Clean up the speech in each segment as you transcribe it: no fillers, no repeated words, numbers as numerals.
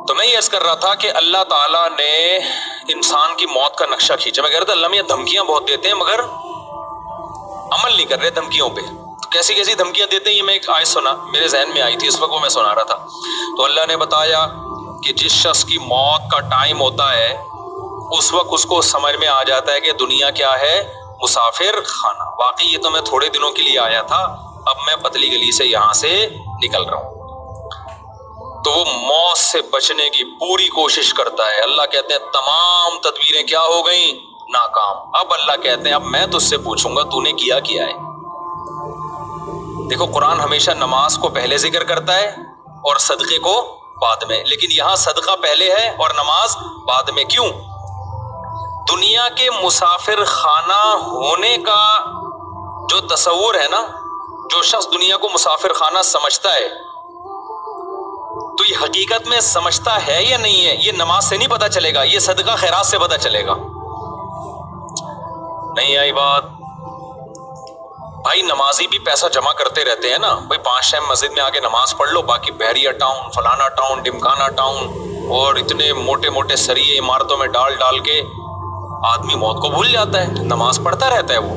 تو میں یہ عرض کر رہا تھا کہ اللہ تعالیٰ نے انسان کی موت کا نقشہ کھینچا. میں کہہ رہا تھا اللہ میاں دھمکیاں بہت دیتے ہیں مگر عمل نہیں کر رہے دھمکیوں پہ. تو کیسی کیسی دھمکیاں دیتے ہیں یہ میں ایک آیت سنا میرے ذہن میں آئی تھی اس وقت وہ میں سنا رہا تھا. تو اللہ نے بتایا کہ جس شخص کی موت کا ٹائم ہوتا ہے اس وقت اس کو سمجھ میں آ جاتا ہے کہ دنیا کیا ہے, مسافر خانہ. واقعی یہ تو میں تھوڑے دنوں کے لیے آیا تھا, اب میں پتلی گلی سے یہاں سے نکل رہا ہوں. تو وہ موت سے بچنے کی پوری کوشش کرتا ہے. اللہ کہتے ہیں تمام تدبیریں کیا ہو گئیں, ناکام. اب اللہ کہتے ہیں اب میں تجھ سے پوچھوں گا تو نے کیا ہے. دیکھو قرآن ہمیشہ نماز کو پہلے ذکر کرتا ہے اور صدقے کو بعد میں, لیکن یہاں صدقہ پہلے ہے اور نماز بعد میں. کیوں؟ دنیا کے مسافر خانہ ہونے کا جو تصور ہے نا, جو شخص دنیا کو مسافر خانہ سمجھتا ہے تو یہ حقیقت میں سمجھتا ہے یا نہیں ہے, یہ نماز سے نہیں پتا چلے گا, یہ صدقہ خیرات سے پتا چلے گا. نہیں آئی بات؟ بھائی نمازی بھی پیسہ جمع کرتے رہتے ہیں نا بھائی, 5 ٹائم مسجد میں آگے نماز پڑھ لو, باقی بحریہ ٹاؤن, فلانا ٹاؤن, ڈمکانا ٹاؤن اور اتنے موٹے موٹے سریے عمارتوں میں ڈال کے آدمی موت کو بھول جاتا ہے, نماز پڑھتا رہتا ہے وہ.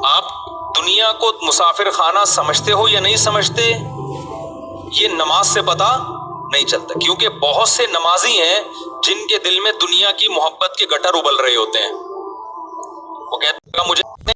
آپ دنیا کو مسافر خانہ سمجھتے ہو یا نہیں سمجھتے یہ نماز سے پتا نہیں چلتا, کیونکہ بہت سے نمازی ہیں جن کے دل میں دنیا کی محبت کے گٹر ابل رہے ہوتے ہیں. وہ کہتے ہیں مجھے